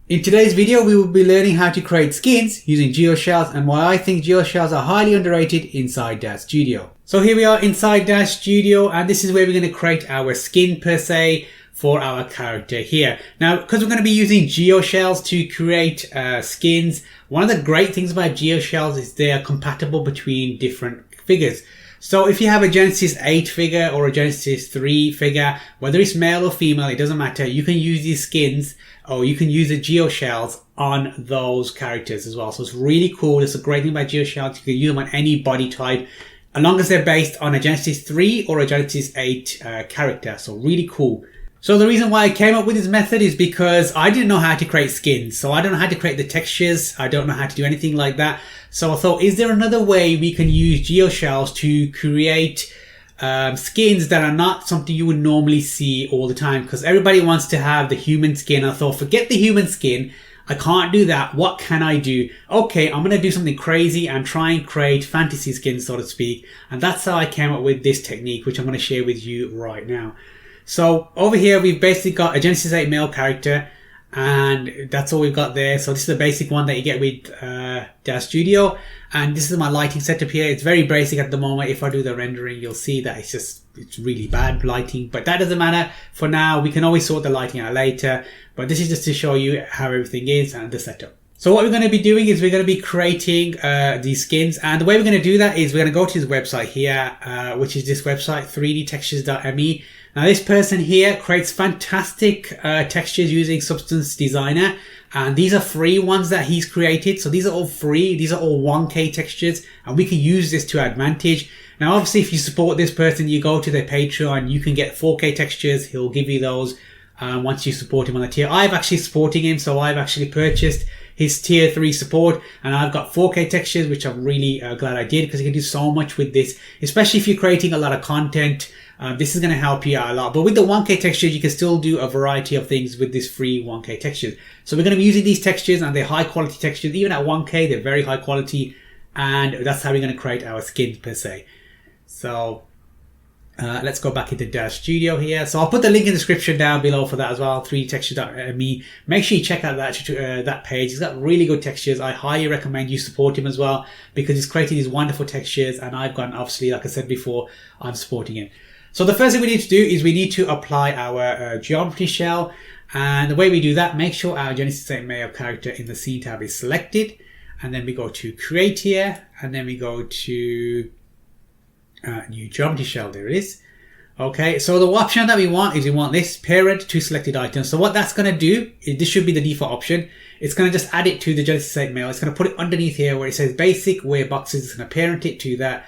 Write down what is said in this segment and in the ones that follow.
In today's video, we will be learning how to create skins using Geoshells and why I think Geoshells are highly underrated inside Daz Studio. So here we are inside Daz Studio, and this is where we're going to create our skin per se for our character here. Now, because we're going to be using Geoshells to create skins, one of the great things about Geoshells is they are compatible between different figures. So if you have a Genesis 8 figure or a Genesis 3 figure, whether it's male or female, it doesn't matter. You can use these skins or you can use the Geoshells on those characters as well. So it's really cool. It's a great thing about Geoshells. You can use them on any body type, as long as they're based on a Genesis 3 or a Genesis 8 character. So really cool. So the reason why I came up with this method is because I didn't know how to create skins. So I don't know how to create the textures. I don't know how to do anything like that. So I thought, is there another way we can use Geoshells to create skins that are not something you would normally see all the time? Because everybody wants to have the human skin. I thought, forget the human skin. I can't do that. What can I do? Okay, I'm going to do something crazy and try and create fantasy skins, so to speak. And that's how I came up with this technique, which I'm going to share with you right now. So over here, we've basically got a Genesis 8 male character, and that's all we've got there. So this is the basic one that you get with Daz Studio, and this is my lighting setup here. It's very basic at the moment. If I do the rendering, you'll see that it's really bad lighting, but that doesn't matter for now. We can always sort the lighting out later, but this is just to show you how everything is and the setup. So what we're going to be doing is we're going to be creating these skins, and the way we're going to do that is we're going to go to this website here, which is this website 3dtextures.me. Now this person here creates fantastic textures using Substance Designer, and these are free ones that he's created. So these are all free. These are all 1K textures, and we can use this to advantage. Now obviously if you support this person, you go to their Patreon, you can get 4K textures. He'll give you those once you support him on the tier. I've actually supporting him, so I've actually purchased his tier 3 support, and I've got 4K textures, which I'm really glad I did, because you can do so much with this, especially if you're creating a lot of content. This is going to help you out a lot. But with the 1K textures, you can still do a variety of things with this free 1K textures. So we're going to be using these textures, and they're high quality textures. Even at 1K, they're very high quality, and that's how we're going to create our skins per se. So let's go back into Daz Studio here. So I'll put the link in the description down below for that as well, 3dtextures.me. Make sure you check out that page. He's got really good textures. I highly recommend you support him as well, because he's creating these wonderful textures, and I've gotten, obviously, like I said before, I'm supporting him. So the first thing we need to do is we need to apply our geometry shell. And the way we do that, make sure our Genesis 8 male character in the scene tab is selected. And then we go to create here, and then we go to new geometry shell. There it is. Okay, so the option that we want is we want this parent to selected items. So what that's going to do is, this should be the default option. It's going to just add it to the Genesis 8 male. It's going to put it underneath here where it says basic where boxes. It's going to parent it to that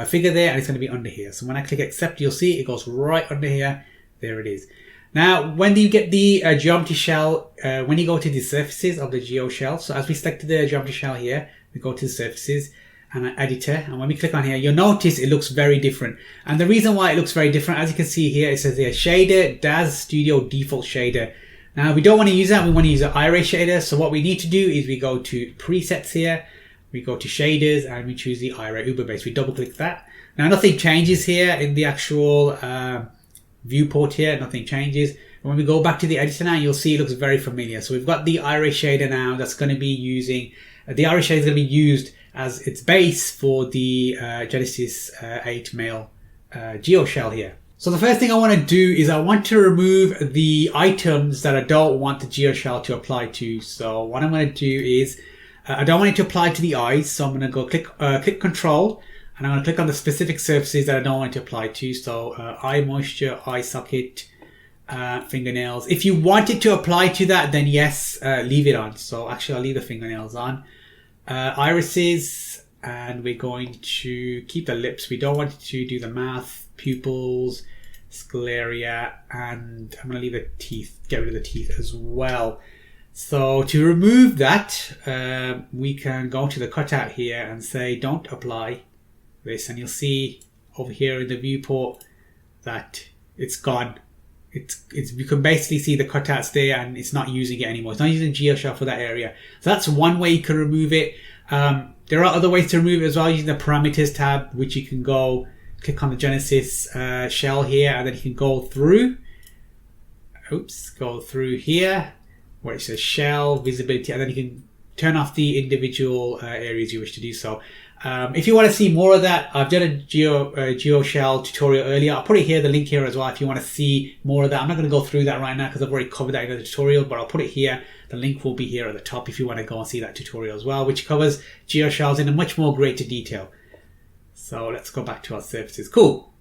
figure there, and it's going to be under here. So when I click accept, you'll see it goes right under here. There it is. Now when you get the geometry shell, when you go to the surfaces of the Geoshell, so as we selected the geometry shell here, we go to the surfaces and an editor, and when we click on here, you'll notice it looks very different. And the reason why it looks very different, as you can see here, it says here shader, Daz Studio default shader. Now we don't want to use that. We want to use an Iray shader. So what we need to do is we go to presets here, we go to shaders, and we choose the Iray Uber base. We double click that. Now nothing changes here in the actual viewport here, nothing changes. And when we go back to the editor now, you'll see it looks very familiar. So we've got the Iray shader now that's going to be using, the Iray shader is going to be used as its base for the Genesis 8 male Geoshell here. So the first thing I want to do is I want to remove the items that I don't want the Geoshell to apply to. So what I'm going to do is, I don't want it to apply to the eyes, so I'm going to go click Control, and I'm going to click on the specific surfaces that I don't want it to apply to. So eye moisture, eye socket, fingernails. If you want it to apply to that, then yes, leave it on. So actually I'll leave the fingernails on. Irises, and we're going to keep the lips. We don't want to do the mouth, pupils, sclera, and I'm going to leave the teeth, get rid of the teeth as well. So to remove that, we can go to the cutout here and say don't apply this, and you'll see over here in the viewport that it's gone. You can basically see the cutouts there, and it's not using it anymore. It's not using Geoshell for that area. So that's one way you can remove it. There are other ways to remove it as well, using the parameters tab, which you can go click on the Genesis shell here, and then you can go through. Go through here where it says shell, visibility, and then you can turn off the individual areas you wish to do so. If you want to see more of that, I've done a Geoshell tutorial earlier. I'll put it here, the link here as well, if you want to see more of that. I'm not going to go through that right now because I've already covered that in the tutorial, but I'll put it here. The link will be here at the top if you want to go and see that tutorial as well, which covers Geoshells in a much more greater detail. So let's go back to our surfaces. Cool.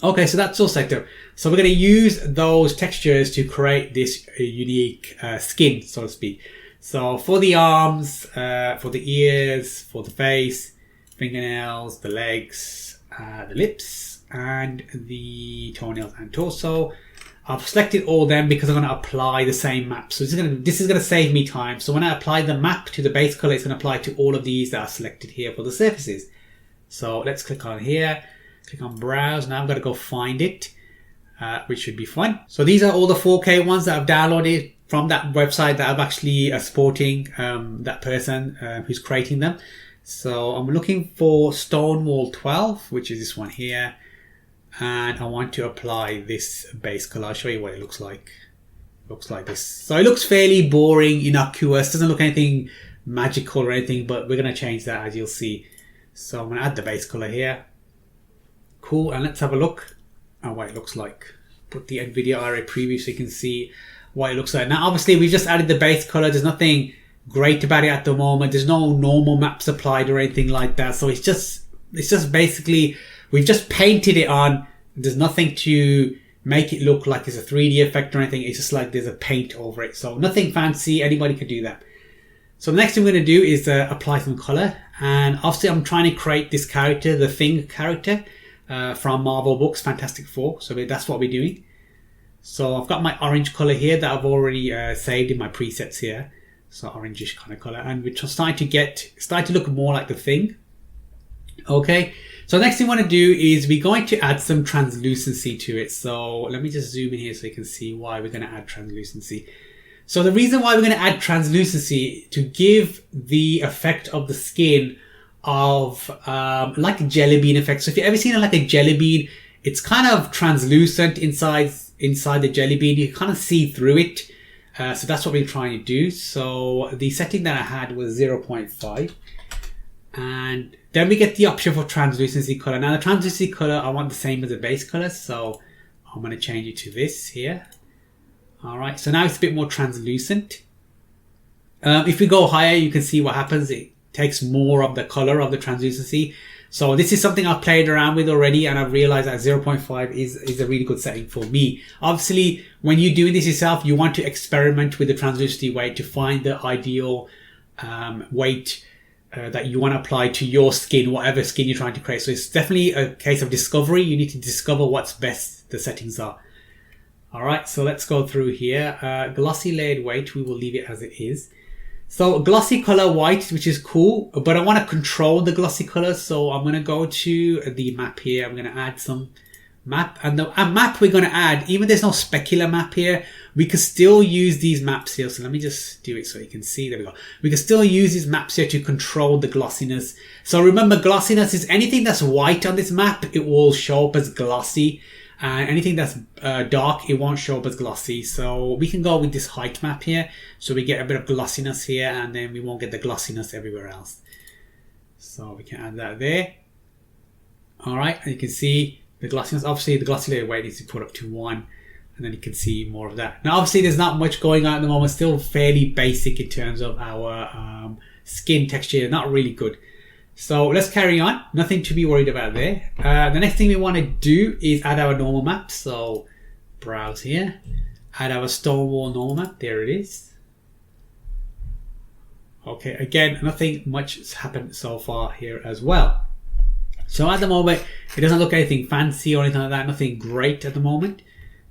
Okay, so that's all set up. So we're going to use those textures to create this unique skin, so to speak. So for the arms, for the ears, for the face, fingernails, the legs, the lips, and the toenails and torso, I've selected all them because I'm going to apply the same map. So this is going to save me time. So when I apply the map to the base color, it's going to apply to all of these that are selected here for the surfaces. So let's click on here, click on browse. Now I'm going to go find it, which should be fun. So these are all the 4K ones that I've downloaded from that website that I'm actually supporting that person who's creating them. So I'm looking for Stonewall 12, which is this one here. And I want to apply this base color. I'll show you what it looks like. It looks like this. So it looks fairly boring, innocuous. Doesn't look anything magical or anything, but we're going to change that as you'll see. So I'm going to add the base color here. Cool. And let's have a look at what it looks like. Put the NVIDIA Iray preview so you can see what it looks like. Now, obviously, we've just added the base color. There's nothing great about it at the moment. There's no normal maps applied or anything like that. So it's just basically, we've just painted it on. There's nothing to make it look like it's a 3D effect or anything. It's just like there's a paint over it. So nothing fancy. Anybody can do that. So the next thing we're going to do is apply some color. And obviously, I'm trying to create this character, the Thing character from Marvel Books, Fantastic Four. So that's what we're doing. So I've got my orange color here that I've already saved in my presets here. So orangish kind of color. And we're starting to look more like the Thing. Okay. So the next thing I want to do is we're going to add some translucency to it. So let me just zoom in here so you can see why we're going to add translucency. So the reason why we're going to add translucency to give the effect of the skin of like a jelly bean effect. So if you've ever seen like a jelly bean, it's kind of translucent inside the jelly bean. You kind of see through it. So that's what we're trying to do. So the setting that I had was 0.5. And then we get the option for translucency color. Now the translucency color, I want the same as the base color. So I'm going to change it to this here. All right. So now it's a bit more translucent. If we go higher, you can see what happens. It takes more of the color of the translucency. So this is something I've played around with already, and I've realized that 0.5 is a really good setting for me. Obviously, when you're doing this yourself, you want to experiment with the translucency weight to find the ideal weight that you want to apply to your skin, whatever skin you're trying to create. So it's definitely a case of discovery. You need to discover what's best the settings are. All right, so let's go through here. Glossy layered weight, we will leave it as it is. So glossy color white, which is cool, but I want to control the glossy color. So I'm going to go to the map here. I'm going to add some map, and the map we're going to add, even there's no specular map here, we can still use these maps here. So let me just do it so you can see. There we go. We can still use these maps here to control the glossiness. So remember, glossiness is anything that's white on this map, it will show up as glossy. And anything that's dark, it won't show up as glossy. So we can go with this height map here. So we get a bit of glossiness here, and then we won't get the glossiness everywhere else. So we can add that there. All right, and you can see the glossiness. Obviously, the glossy layer weight needs to put up to 1, and then you can see more of that. Now, obviously, there's not much going on at the moment. Still fairly basic in terms of our skin texture. Not really good. So let's carry on. Nothing to be worried about there. The next thing we want to do is add our normal map. So browse here, add our Stonewall normal map. There it is. Okay, again, nothing much has happened so far here as well. So at the moment, it doesn't look anything fancy or anything like that. Nothing great at the moment.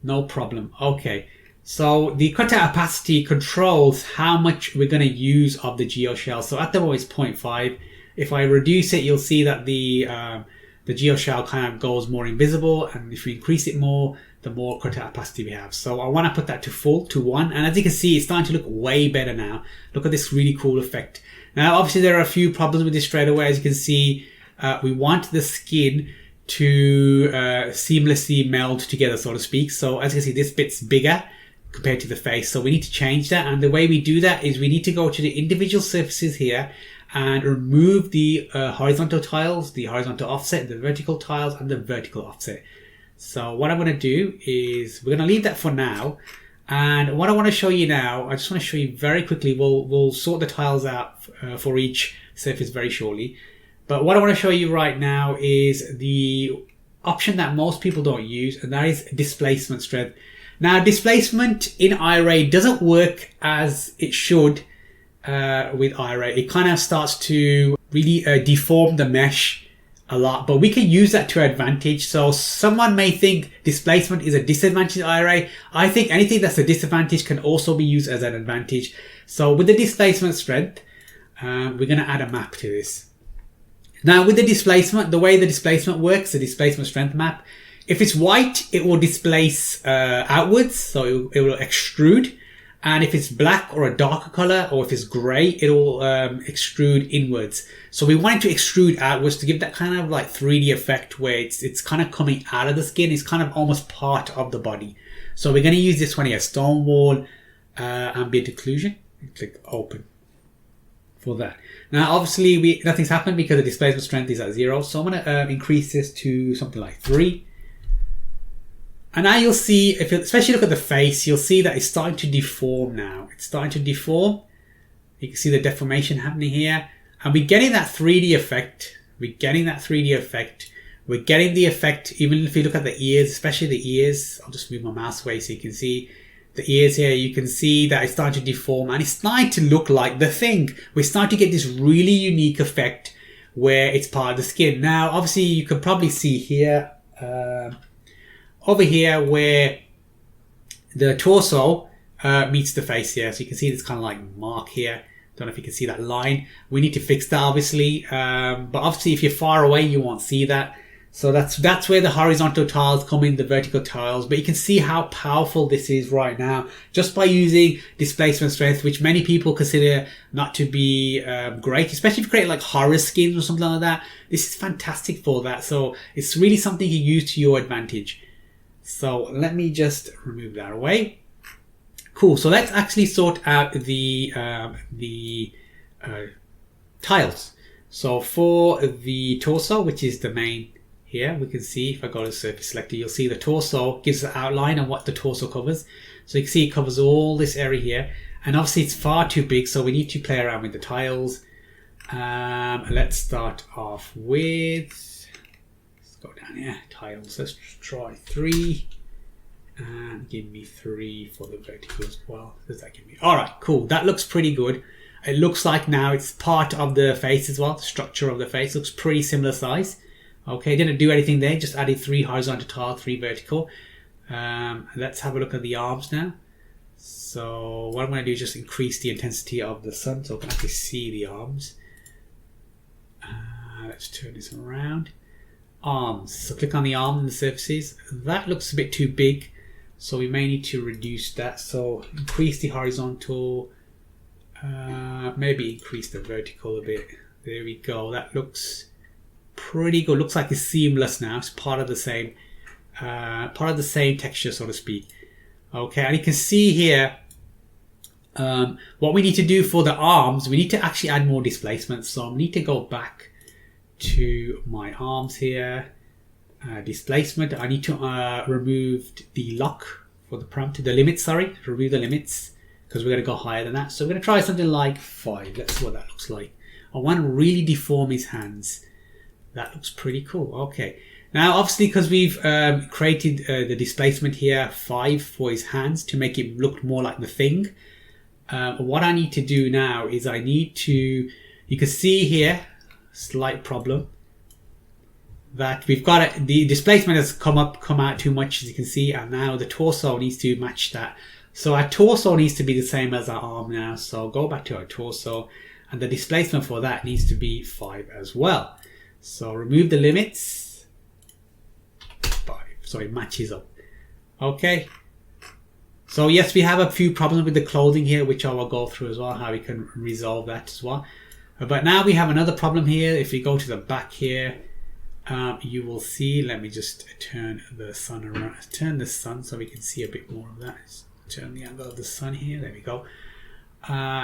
No problem. Okay, so the cutout opacity controls how much we're going to use of the Geoshell. So at the moment, it's 0.5. If I reduce it, you'll see that the Geoshell kind of goes more invisible, and if we increase it more, the more cutout opacity we have. So I want to put that to full, to 1, and as you can see, it's starting to look way better now. Look at this really cool effect. Now, obviously, there are a few problems with this straight away. As you can see, we want the skin to seamlessly meld together, so to speak. So as you can see, this bit's bigger compared to the face. So we need to change that. And the way we do that is we need to go to the individual surfaces here and remove the horizontal tiles, the horizontal offset, the vertical tiles, and the vertical offset. So what I'm going to do is we're going to leave that for now. And what I want to show you now, I just want to show you very quickly, we'll sort the tiles out for each surface very shortly. But what I want to show you right now is the option that most people don't use, and that is displacement strength. Now, displacement in Iray doesn't work as it should with Iray. It kind of starts to really deform the mesh a lot, but we can use that to our advantage. So someone may think displacement is a disadvantage in Iray. I think anything that's a disadvantage can also be used as an advantage. So with the displacement strength, we're going to add a map to this. Now with the displacement, the way the displacement works, the displacement strength map, if it's white, it will displace outwards, so it will extrude. And if it's black or a darker color, or if it's gray, it will extrude inwards. So we want it to extrude outwards to give that kind of like 3D effect where it's kind of coming out of the skin. It's kind of almost part of the body. So we're going to use this one here, stone wall ambient occlusion. Click open for that. Now obviously nothing's happened because the displacement strength is at 0. So I'm going to increase this to something like 3. And now you'll see, if you especially look at the face, you'll see that it's starting to deform now. It's starting to deform. You can see the deformation happening here. And we're getting that 3D effect. We're getting that 3D effect. We're getting the effect, even if you look at the ears, especially the ears. I'll just move my mouse away so you can see the ears here. You can see that it's starting to deform and it's starting to look like the thing. We're starting to get this really unique effect where it's part of the skin. Now, obviously, you can probably see here, over here where the torso meets the face here. So you can see this kind of like mark here. Don't know if you can see that line. We need to fix that obviously. But obviously if you're far away, you won't see that. So that's where the horizontal tiles come in, the vertical tiles. But you can see how powerful this is right now just by using displacement strength, which many people consider not to be great, especially if you create like horror skins or something like that. This is fantastic for that. So it's really something you use to your advantage. So let me just remove that away. Cool. So let's actually sort out the tiles. So for the torso, which is the main here, we can see if I go to surface selector, you'll see the torso gives an outline on what the torso covers. So you can see it covers all this area here. And obviously it's far too big, so we need to play around with the tiles. Let's start off with, go down here, tiles. Let's try 3 and give me 3 for the vertical as well. Does that give me? All right, cool. That looks pretty good. It looks like now it's part of the face as well. The structure of the face looks pretty similar size. Okay, didn't do anything there. Just added 3 horizontal tile, 3 vertical. Let's have a look at the arms now. So what I'm going to do is just increase the intensity of the sun so I can actually see the arms. Let's turn this around. Arms. So click on the arm and the surfaces. That looks a bit too big, so we may need to reduce that. So increase the horizontal, maybe increase the vertical a bit. There we go. That looks pretty good. Looks like it's seamless now. It's part of the same texture, so to speak. Okay, and you can see here what we need to do for the arms. We need to actually add more displacement. So I need to go back to my arms here, displacement. I need to remove the lock for the parameter, the limits, sorry, remove the limits because we're going to go higher than that. So we're going to try something like 5. Let's see what that looks like. I want to really deform his hands. That looks pretty cool. Okay, now obviously because we've created the displacement here 5 for his hands to make it look more like the thing, what I need to do now is I need to, you can see here, slight problem that we've got it, the displacement has come out too much, as you can see, and now the torso needs to match that. So our torso needs to be the same as our arm now. So go back to our torso, and the displacement for that needs to be 5 as well. So remove the limits, 5, so it matches up. Okay, so yes, we have a few problems with the clothing here, which I will go through as well, how we can resolve that as well. But now we have another problem here. If we go to the back here, you will see, let me just turn the sun around, turn the sun so we can see a bit more of that. turn the angle of the sun here. There we go.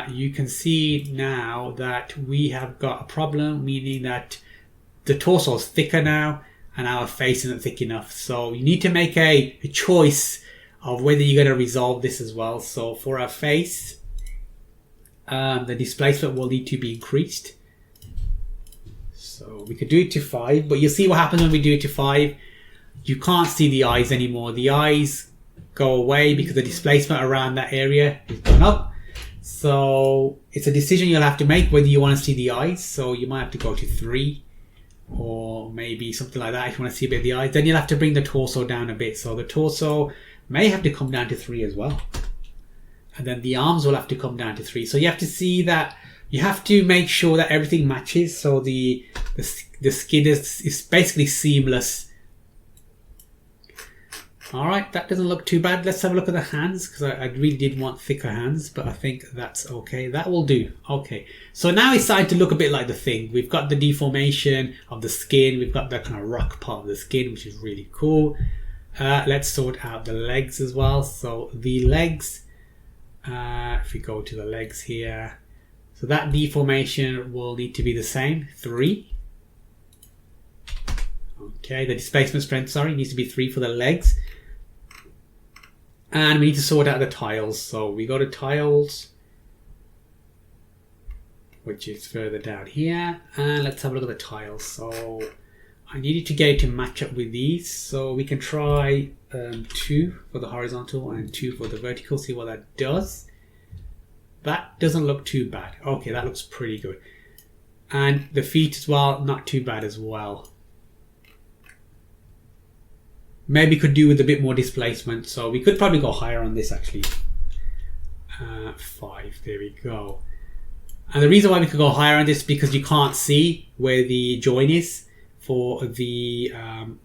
You can see now that we have got a problem, meaning that the torso is thicker now and our face isn't thick enough. So you need to make a choice of whether you're going to resolve this as well. So for our face, the displacement will need to be increased. So we could do it to 5, but you'll see what happens when we do it to 5. You can't see the eyes anymore. The eyes go away because the displacement around that area is gone up. So it's a decision you'll have to make whether you want to see the eyes. So you might have to go to 3 or maybe something like that if you want to see a bit of the eyes. Then you'll have to bring the torso down a bit. So the torso may have to come down to 3 as well. And then the arms will have to come down to 3. So you have to see that, you have to make sure that everything matches. So the skin is basically seamless. Alright, that doesn't look too bad. Let's have a look at the hands, because I really did want thicker hands, but I think that's okay. That will do. Okay, so now it's starting to look a bit like the thing. We've got the deformation of the skin. We've got the kind of rock part of the skin, which is really cool. Let's sort out the legs as well. So the legs, if we go to the legs here, so that deformation will need to be the same, 3. Okay, the displacement strength, sorry, needs to be 3 for the legs. And we need to sort out the tiles. So we go to tiles, which is further down here. And let's have a look at the tiles. So I needed to get it to match up with these. So we can try 2 for the horizontal and 2 for the vertical. See what that does. That doesn't look too bad. Okay, that looks pretty good. And the feet as well, not too bad as well. Maybe could do with a bit more displacement, so we could probably go higher on this actually. 5, there we go. And the reason why we could go higher on this is because you can't see where the join is for the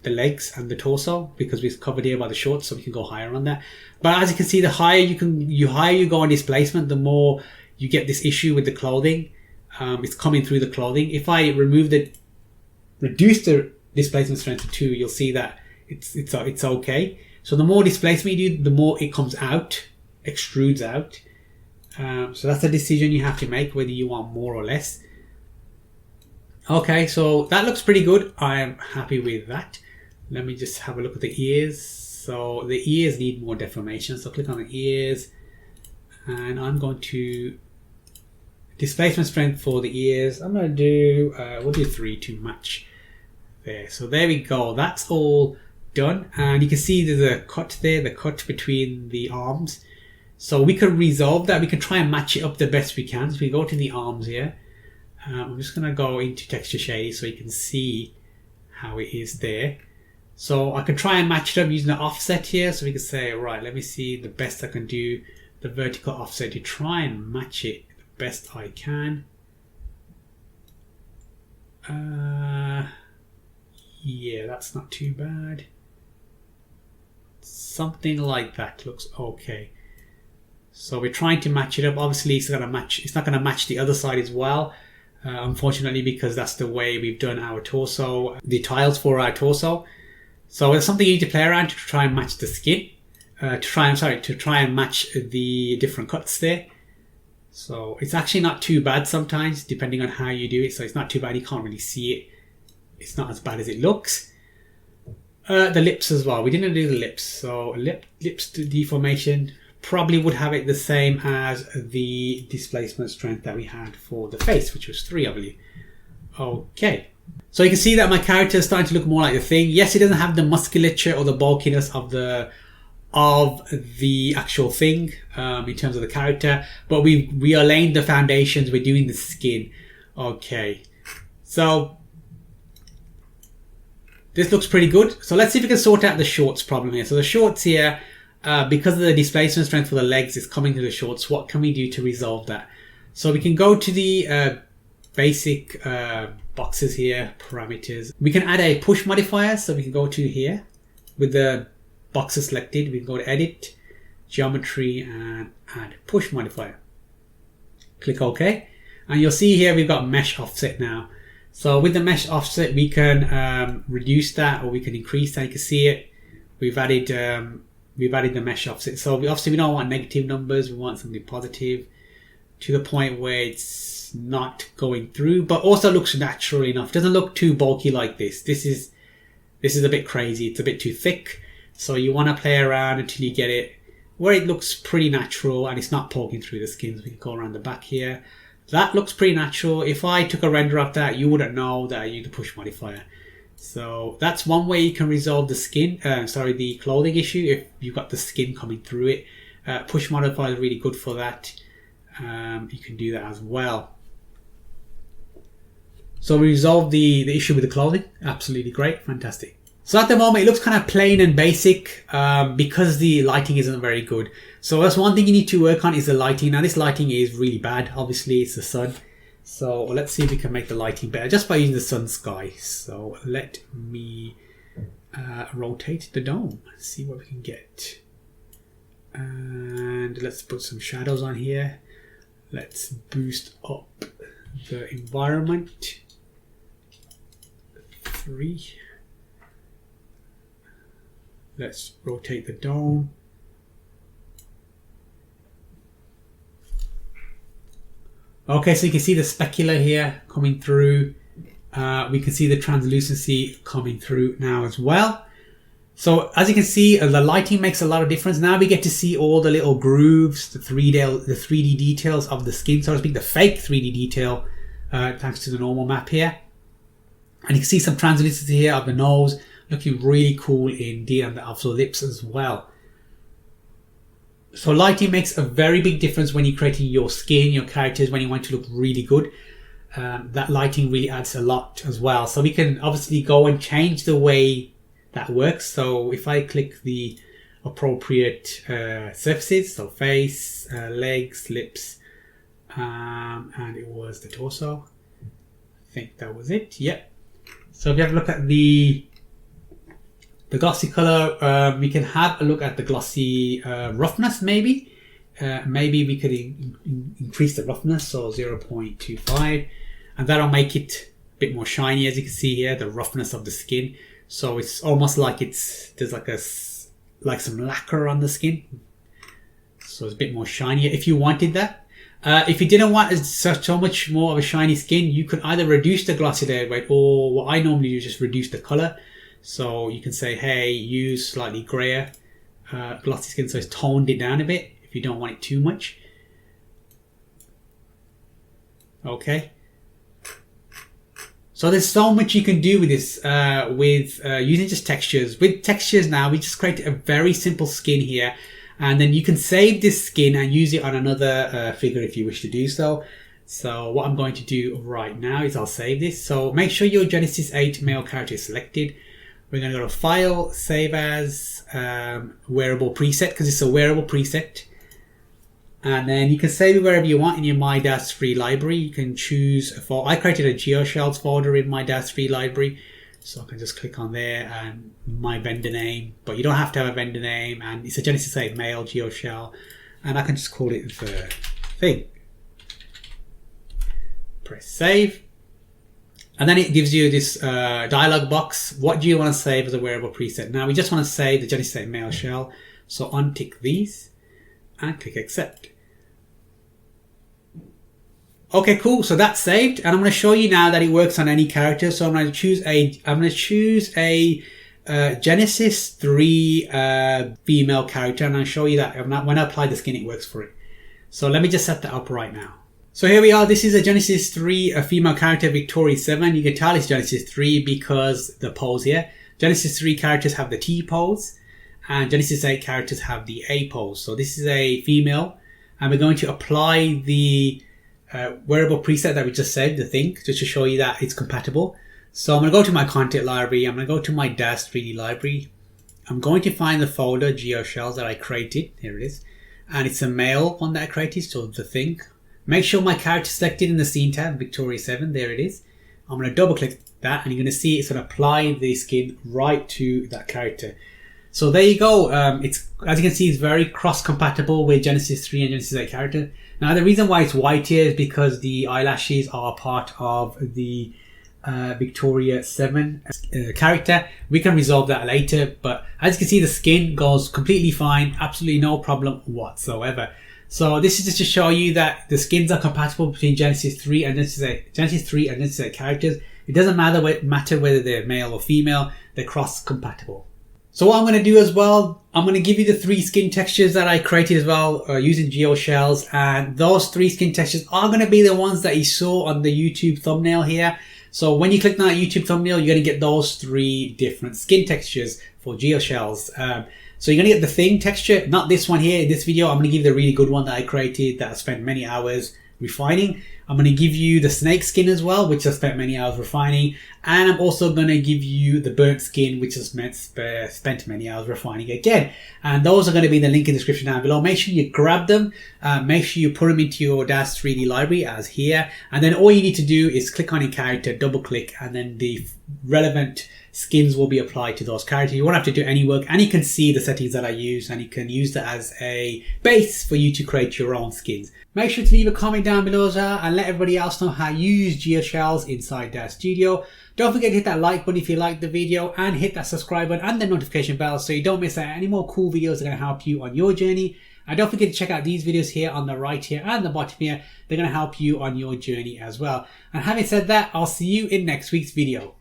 legs and the torso, because we're covered here by the shorts, so we can go higher on that. But as you can see, the higher you go on displacement, the more you get this issue with the clothing. It's coming through the clothing. If I reduce the displacement strength to 2, you'll see that it's okay. So the more displacement you do, the more it comes out, extrudes out. So that's a decision you have to make, whether you want more or less. Okay, so that looks pretty good. I am happy with that. Let me just have a look at the ears. So the ears need more deformation. So click on the ears, and I'm going to displacement strength for the ears. I'm going to do we'll do 3 to match there. So there we go. That's all done, and you can see there's a cut there, the cut between the arms. So we can resolve that. We can try and match it up the best we can. So we go to the arms here. I'm just going to go into texture shading so you can see how it is there. So I can try and match it up using the offset here. So we can say, right, let me see the best I can do, the vertical offset, to try and match it the best I can. Yeah, that's not too bad. Something like that looks okay. So we're trying to match it up. Obviously it's not going to match the other side as well, unfortunately, because that's the way we've done our torso, the tiles for our torso. So it's something you need to play around to try and match the skin, to try and match the different cuts there. So it's actually not too bad sometimes, depending on how you do it. So it's not too bad. You can't really see it. It's not as bad as it looks. The lips as well. We didn't do the lips. So lips deformation probably would have it the same as the displacement strength that we had for the face, which was 3, I believe. Okay. So you can see that my character is starting to look more like the thing. Yes, it doesn't have the musculature or the bulkiness of the actual thing in terms of the character, but we are laying the foundations. We're doing the skin. Okay. So this looks pretty good. So let's see if we can sort out the shorts problem here. So the shorts here, because of the displacement strength for the legs is coming to the shorts, what can we do to resolve that? So we can go to the basic boxes here, parameters. We can add a push modifier. So we can go to here with the boxes selected. We can go to edit, geometry, and add push modifier. Click OK. And you'll see here we've got mesh offset now. So with the mesh offset, we can reduce that or we can increase that. You can see it. We've added we've added the mesh offset. So obviously we don't want negative numbers, we want something positive to the point where it's not going through, but also looks natural enough. It doesn't look too bulky like this. This is a bit crazy. It's a bit too thick. So you want to play around until you get it where it looks pretty natural and it's not poking through the skins. We can go around the back here. That looks pretty natural. If I took a render of that, you wouldn't know that I used the push modifier. So that's one way you can resolve the the clothing issue if you've got the skin coming through it. Push modifier is really good for that. You can do that as well. So we resolved the issue with the clothing. Absolutely great, fantastic. So at the moment it looks kind of plain and basic because the lighting isn't very good. So that's one thing you need to work on is the lighting. Now this lighting is really bad. Obviously it's the sun. So let's see if we can make the lighting better just by using the sun sky. So let me rotate the dome. See what we can get. And let's put some shadows on here. Let's boost up the environment. 3. Let's rotate the dome. Okay, so you can see the specular here coming through. We can see the translucency coming through now as well. So as you can see, the lighting makes a lot of difference. Now we get to see all the little grooves, the 3D details of the skin, so to speak, the fake 3D detail, thanks to the normal map here. And you can see some translucency here of the nose, looking really cool indeed, and of the lips as well. So lighting makes a very big difference when you're creating your skin, your characters, when you want to look really good. That lighting really adds a lot as well. So we can obviously go and change the way that works. So if I click the appropriate surfaces, so face, legs, lips, and it was the torso. I think that was it. Yep. So if you have a look at the glossy color, we can have a look at the glossy roughness maybe. Maybe we could increase the roughness, so 0.25, and that'll make it a bit more shiny. As you can see here, the roughness of the skin. So it's almost like there's like some lacquer on the skin. So it's a bit more shinier if you wanted that. If you didn't want so much more of a shiny skin, you could either reduce the glossy layer weight, or what I normally do is just reduce the color. So you can say, hey, use slightly grayer glossy skin, so it's toned it down a bit if you don't want it too much. Okay. So there's so much you can do with this with using just textures. With textures now, we just create a very simple skin here, and then you can save this skin and use it on another figure if you wish to do so. So what I'm going to do right now is I'll save this. So make sure your Genesis 8 male character is selected. We're going to go to File, Save As, Wearable Preset, because it's a wearable preset. And then you can save it wherever you want in your My Daz 3 library. You can choose I created a Geoshells folder in my Daz 3 library. So I can just click on there and my vendor name. But you don't have to have a vendor name. And it's a Genesis 8 male Geoshell. And I can just call it the thing. Press Save. And then it gives you this dialog box. What do you want to save as a wearable preset? Now we just want to save the Genesis 8 male shell. So untick these and click Accept. Okay, cool. So that's saved, and I'm going to show you now that it works on any character. So I'm going to choose a Genesis 3 female character, and I'll show you that when I apply the skin, it works for it. So let me just set that up right now. So here we are. This is a Genesis 3 female character, Victoria 7. You can tell it's Genesis 3 because the pose here. Genesis 3 characters have the T pose, and Genesis 8 characters have the A pose. So this is a female, and we're going to apply the wearable preset that we just saved, the thing, just to show you that it's compatible. So I'm going to go to my content library. I'm going to go to my Daz 3D library. I'm going to find the folder Geoshells that I created. Here it is. And it's a male one that I created, so the thing. Make sure my character is selected in the scene tab, Victoria 7. There it is. I'm going to double click that, and you're going to see it's going to apply the skin right to that character. So there you go. It's, as you can see, it's very cross compatible with Genesis 3 and Genesis 8 character. Now the reason why it's white here is because the eyelashes are part of the Victoria 7 character. We can resolve that later, but as you can see, the skin goes completely fine, absolutely no problem whatsoever. So this is just to show you that the skins are compatible between Genesis 3 and Genesis 3 and Genesis 8 characters. It doesn't matter whether they're male or female, they're cross compatible. So what I'm going to do as well, I'm going to give you the 3 skin textures that I created as well using Geoshells, and those 3 skin textures are going to be the ones that you saw on the YouTube thumbnail here. So when you click on that YouTube thumbnail, you're going to get those 3 different skin textures for Geoshells. So you're going to get the thing texture, not this one here. In this video, I'm going to give you the really good one that I created that I spent many hours refining. I'm going to give you the snake skin as well, which I spent many hours refining. And I'm also going to give you the burnt skin, which I spent many hours refining again. And those are going to be in the link in the description down below. Make sure you grab them. Make sure you put them into your Daz 3D library as here. And then all you need to do is click on a character, double click, and then the relevant skins will be applied to those characters. You won't have to do any work, and you can see the settings that I use, and you can use that as a base for you to create your own skins. Make sure to leave a comment down below as well and let everybody else know how you use Geoshells inside Daz Studio. Don't forget to hit that like button if you liked the video, and hit that subscribe button and the notification bell so you don't miss out any more cool videos that are going to help you on your journey. And don't forget to check out these videos here on the right here and the bottom here. They're going to help you on your journey as well. And having said that, I'll see you in next week's video.